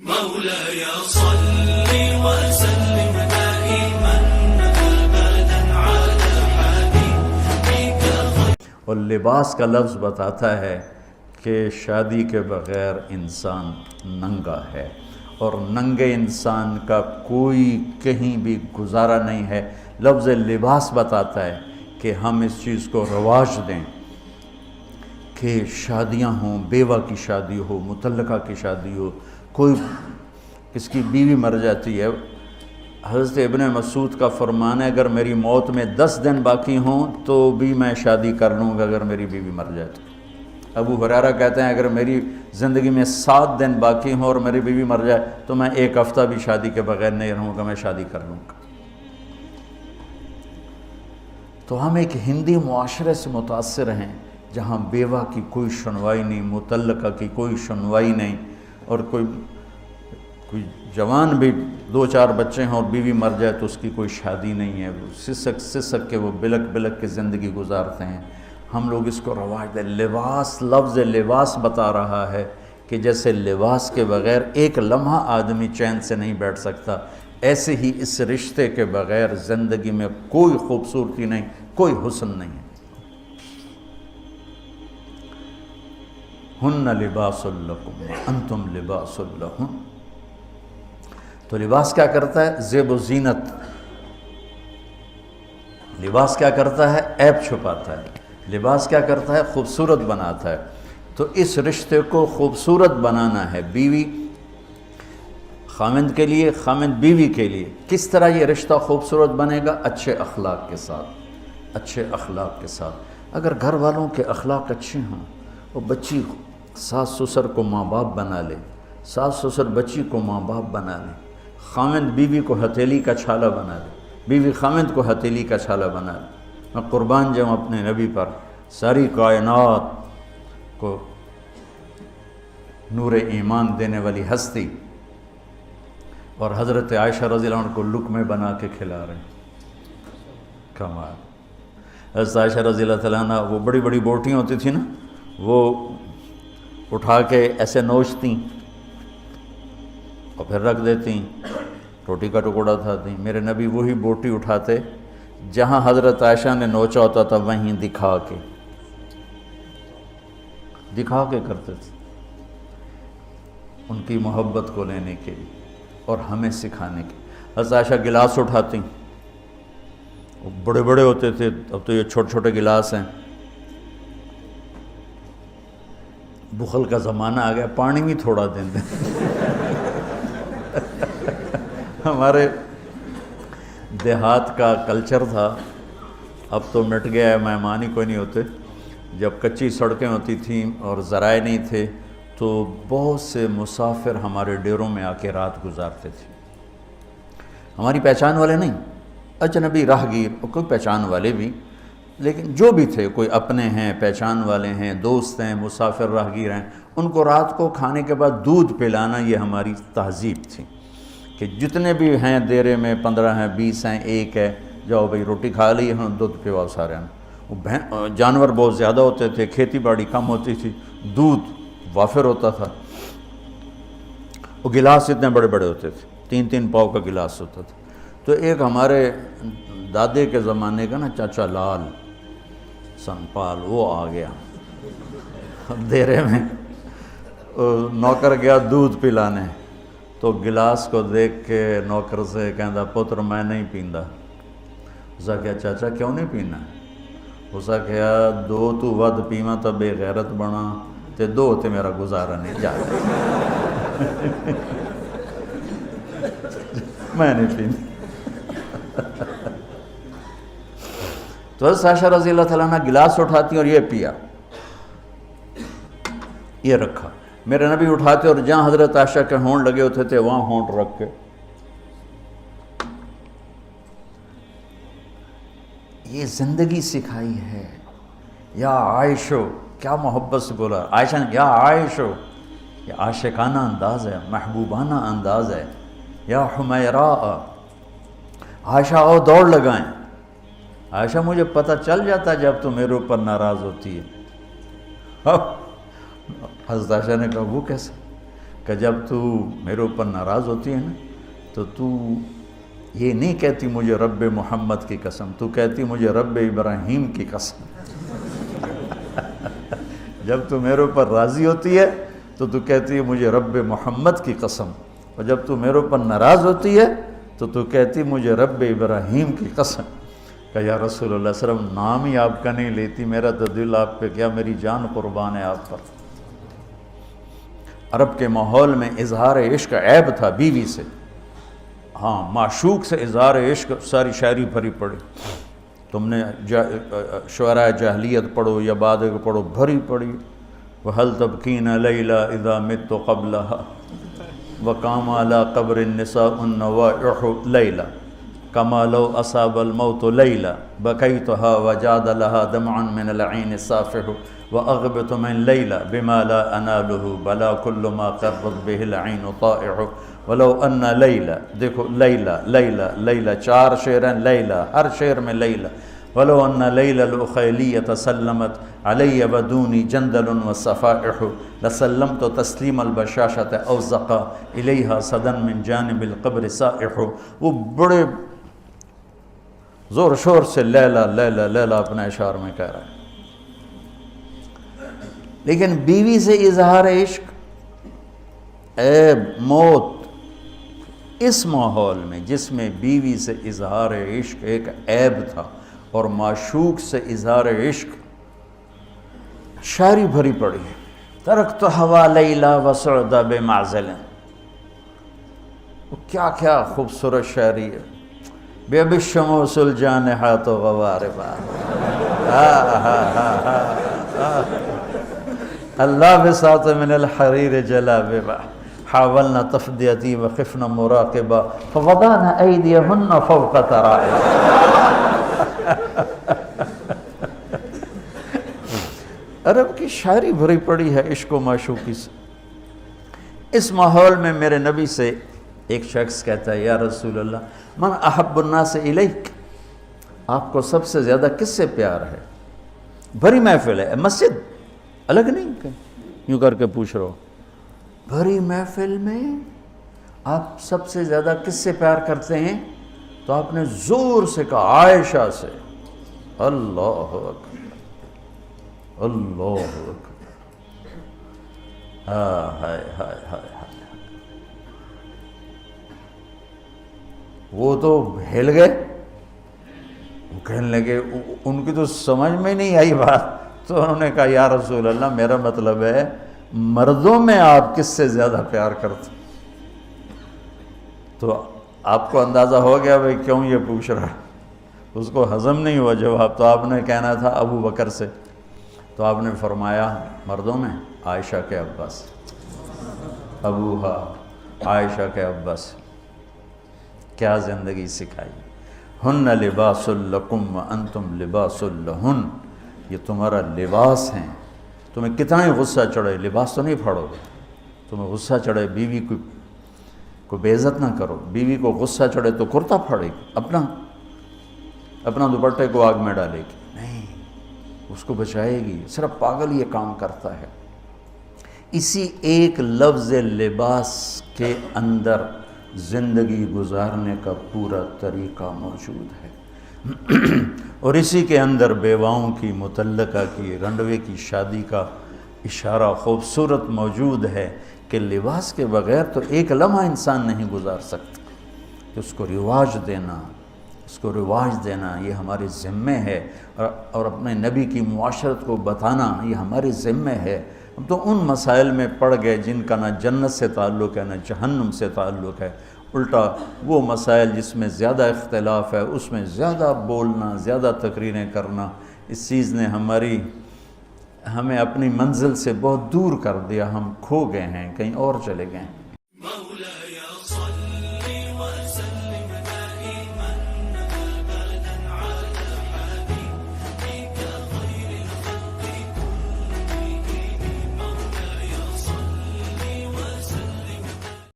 مولاي صل وسلم دائما ابدا على حبيبك. اور لباس کا لفظ بتاتا ہے کہ شادی کے بغیر انسان ننگا ہے، اور ننگے انسان کا کوئی کہیں بھی گزارا نہیں ہے۔ لفظ لباس بتاتا ہے کہ ہم اس چیز کو رواج دیں کہ شادیاں ہوں، بیوہ کی شادی ہو، مطلقہ کی شادی ہو، کوئی کس کی بیوی مر جاتی ہے، حضرت ابن مسعود کا فرمان ہے اگر میری موت میں 10 دن باقی ہوں تو بھی میں شادی کر لوں گا اگر میری بیوی مر جائے تو۔ ابو ہریرہ کہتے ہیں اگر میری زندگی میں 7 دن باقی ہوں اور میری بیوی مر جائے تو میں 1 ہفتہ بھی شادی کے بغیر نہیں رہوں گا، میں شادی کر لوں گا۔ تو ہم ایک ہندی معاشرے سے متاثر ہیں جہاں بیوہ کی کوئی سنوائی نہیں، مطلقہ کی کوئی سنوائی نہیں، اور کوئی جوان بھی 2-4 بچے ہیں اور بیوی مر جائے تو اس کی کوئی شادی نہیں ہے، سسک کے وہ بلک بلک کے زندگی گزارتے ہیں۔ ہم لوگ اس کو رواج دیں۔ لباس، لفظ لباس بتا رہا ہے کہ جیسے لباس کے بغیر ایک لمحہ آدمی چین سے نہیں بیٹھ سکتا، ایسے ہی اس رشتے کے بغیر زندگی میں کوئی خوبصورتی نہیں، کوئی حسن نہیں ہے۔ ہن لباس لکم وانتم لباس لہن۔ تو لباس کیا کرتا ہے؟ زیب و زینت۔ لباس کیا کرتا ہے؟ عیب چھپاتا ہے۔ لباس کیا کرتا ہے؟ خوبصورت بناتا ہے۔ تو اس رشتے کو خوبصورت بنانا ہے، بیوی خاوند کے لیے، خاوند بیوی کے لیے۔ کس طرح یہ رشتہ خوبصورت بنے گا؟ اچھے اخلاق کے ساتھ، اچھے اخلاق کے ساتھ۔ اگر گھر والوں کے اخلاق اچھے ہوں، وہ بچی ساس سسر کو ماں باپ بنا لے، ساس سسر بچی کو ماں باپ بنا لے، خاوند بیوی کو ہتھیلی کا چھالہ بنا لے، بیوی خاوند کو ہتھیلی کا چھالہ بنا لے۔ میں قربان جاؤں اپنے نبی پر، ساری کائنات کو نور ایمان دینے والی ہستی، اور حضرت عائشہ رضی اللہ عنہ کو لقمے بنا کے کھلا رہے ہیں۔ کمال۔ حضرت عائشہ رضی اللہ تعالیٰ عنہ، وہ بڑی بڑی بوٹیاں ہوتی تھیں نا، وہ اٹھا کے ایسے نوچتیں اور پھر رکھ دیتیں، روٹی کا ٹکڑا تھاتیں۔ میرے نبی وہی بوٹی اٹھاتے جہاں حضرت عائشہ نے نوچا ہوتا تھا، وہیں دکھا کے کرتے تھے، ان کی محبت کو لینے کے لیے اور ہمیں سکھانے کے۔ حضرت عائشہ گلاس اٹھاتی، وہ بڑے بڑے ہوتے تھے، اب تو یہ چھوٹے چھوٹے گلاس ہیں۔ بخل کا زمانہ آ گیا، پانی بھی تھوڑا دیں دیں۔ ہمارے دیہات کا کلچر تھا، اب تو مٹ گیا ہے، مہمان ہی کوئی نہیں ہوتے۔ جب کچی سڑکیں ہوتی تھیں اور ذرائع نہیں تھے تو بہت سے مسافر ہمارے ڈیروں میں آ کے رات گزارتے تھے، ہماری پہچان والے نہیں، اجنبی راہگیر، کوئی پہچان والے بھی، لیکن جو بھی تھے، کوئی اپنے ہیں، پہچان والے ہیں، دوست ہیں، مسافر راہگیر ہیں، ان کو رات کو کھانے کے بعد دودھ پلانا یہ ہماری تہذیب تھی کہ جتنے بھی ہیں دیرے میں 15 ہیں، 20 ہیں، 1 ہے، جاؤ بھائی روٹی کھا لی، ہاں دودھ پلاؤ سارے ہیں۔ جانور بہت زیادہ ہوتے تھے، کھیتی باڑی کم ہوتی تھی، دودھ وافر ہوتا تھا، وہ گلاس اتنے بڑے بڑے ہوتے تھے، 3-3 پاؤ کا گلاس ہوتا تھا۔ تو ایک ہمارے دادے کے زمانے کا نا چاچا لال سنپال، وہ آ گیا دیرے میں، نوکر گیا دودھ پلانے، تو گلاس کو دیکھ کے نوکر سے کہندا پتر میں نہیں پیندا۔ اسا کہا چاچا کیوں نہیں پینا؟ اسا کہا 2 تو ود پیواں تو بے غیرت بنا، تے 2 تے میرا گزارا نہیں جاتا۔ میں نہیں پیندا۔ تو حضرت عائشہ رضی اللہ تعالیٰ عنہ گلاس اٹھاتی اور یہ پیا، یہ رکھا۔ میرے نبی اٹھاتے اور جہاں حضرت عائشہ کے ہونٹ لگے ہوتے تھے وہاں ہونٹ رکھ کے، یہ زندگی سکھائی ہے۔ یا عائشو، کیا محبت سے بولا عائشہ نے، یا عائشو، یہ عاشقانہ انداز ہے، محبوبانہ انداز ہے۔ یا حمیراء، عائشہ آؤ دوڑ لگائیں۔ عائشہ مجھے پتہ چل جاتا جب تو میرے اوپر ناراض ہوتی ہے۔ حضرت عائشہ نے کہا وہ کیسے؟ کہ جب تو میرے اوپر ناراض ہوتی ہے نا تو تو یہ نہیں کہتی مجھے رب محمد کی قسم، تو کہتی مجھے رب ابراہیم کی قسم۔ جب تو میرے اوپر راضی ہوتی ہے تو کہتی ہے مجھے رب محمد کی قسم، اور جب تو میرے اوپر ناراض ہوتی ہے تو کہتی مجھے رب ابراہیم کی قسم۔ کہ یا رسول اللہ صلی اللہ علیہ وسلم نام ہی آپ کا نہیں لیتی، میرا تو دل آپ پہ کیا، میری جان قربان ہے آپ پر۔ عرب کے ماحول میں اظہار عشق عیب تھا بیوی سے، ہاں معشوق سے اظہار عشق ساری شاعری بھری پڑی، تم نے شعراء جاہلیت پڑھو یا بعد کو پڑھو، بھری پڑی۔ وَهَلْ تَبْكِينَ لَيْلَا إِذَا مِتُّ قَبْلَهَا وَقَامَ عَلَىٰ قَبْرِ النِّسَاءُ النَّوَائِحُ لَيْلًا كَمَا لَوْ أَصَابَ الْمَوْتُ لَيْلًا بَكَيْتُهَا وَجَادَ لَهَا دَمْعًا مِنَ الْعَيْنِ الصَّافِحُ وَأَغْبِطُ مِنْ لَيْلًا بِمَا لَا أَنَالُهُ بَلَا كُلُّ مَا قَرَّتْ بِهِ الْعَيْنُ طَائِعُ وَلَوْ أَنَّ لَيْلًا، دیکھو لیلہ لیلہ لیلہ، 4 شعر ہیں لیلہ، ہر شعر میں لیلہ۔ وَلَوْ أَنَّ لَيْلَ الْأُخَيْلِيَّةَ سَلَّمَتْ عَلَيَّ وَدُونِي جَنْدَلٌ وَالصَّفَائِحُ لَسَلَّمْتُ تَسْلِيمَ الْبَشَاشَةِ أَوْ زَقَى إِلَيْهَا صَدًا مِنْ جَانِبِ الْقَبْرِ سَائِحُ۔ وہ بڑے زور شور سے لیلہ لیلہ لیلہ اپنے اشعار میں کہہ رہا ہے، لیکن بیوی سے اظہار عشق عیب، موت۔ اس ماحول میں جس میں بیوی سے اظہار عشق ایک عیب تھا اور معشوق سے اظہار عشق شاعری بھری پڑی ہے۔ ترکت ہوا لیلا وسعد بمعزل، کیا کیا خوبصورت شاعری ہے۔ بے بالشموس الجانحات غواربا، اللہ بساط من الحریر جلاببا حاولنا تفدیتی وخفنا مراقبا فوضعنا ایدیہن فوق ترائب۔ عرب کی شاعری بھری پڑی ہے عشق و معشوقی سے۔ اس ماحول میں میرے نبی سے ایک شخص کہتا ہے، یا رسول اللہ من احب الناس الیک، آپ کو سب سے زیادہ کس سے پیار ہے؟ بھری محفل ہے، مسجد الگ نہیں کہ یوں کر کے پوچھ رہا ہو، بھری محفل میں آپ سب سے زیادہ کس سے پیار کرتے ہیں؟ تو آپ نے زور سے کہا عائشہ سے۔ اللہ اکبر، اللہ اکبر، ہائے ہائے ہائے۔ وہ تو ہل گئے، وہ کہنے لگے، ان کی تو سمجھ میں نہیں آئی بات، تو انہوں نے کہا یا رسول اللہ میرا مطلب ہے مردوں میں آپ کس سے زیادہ پیار کرتے؟ تو آپ کو اندازہ ہو گیا بھائی کیوں یہ پوچھ رہا ہے، اس کو ہضم نہیں ہوا جواب۔ تو آپ نے کہنا تھا ابو بکر سے، تو آپ نے فرمایا مردوں میں عائشہ کے ابا سے، ابوہا عائشہ کے ابا سے۔ کیا زندگی سکھائی، ہن لباس لکم وانتم لباس لہن، یہ تمہارا لباس ہیں، تمہیں کتنا ہی غصہ چڑھے لباس تو نہیں پھاڑو گے، تمہیں غصہ چڑھے بیوی کو بے عزت نہ کرو، بیوی کو غصہ چڑھے تو کرتا پھاڑے گی، اپنا دوپٹے کو آگ میں ڈالے گی، نہیں، اس کو بچائے گی۔ صرف پاگل یہ کام کرتا ہے۔ اسی ایک لفظ لباس کے اندر زندگی گزارنے کا پورا طریقہ موجود ہے، اور اسی کے اندر بیواؤں کی، مطلقہ کی، رنڈوے کی شادی کا اشارہ خوبصورت موجود ہے کہ لباس کے بغیر تو ایک لمحہ انسان نہیں گزار سکتا، کہ اس کو رواج دینا یہ ہمارے ذمے ہے، اور اپنے نبی کی معاشرت کو بتانا یہ ہمارے ذمے ہے۔ ہم تو ان مسائل میں پڑ گئے جن کا نہ جنت سے تعلق ہے نہ جہنم سے تعلق ہے، الٹا وہ مسائل جس میں زیادہ اختلاف ہے اس میں زیادہ بولنا، زیادہ تقریریں کرنا، اس چیز نے ہمیں اپنی منزل سے بہت دور کر دیا، ہم کھو گئے ہیں، کہیں اور چلے گئے ہیں۔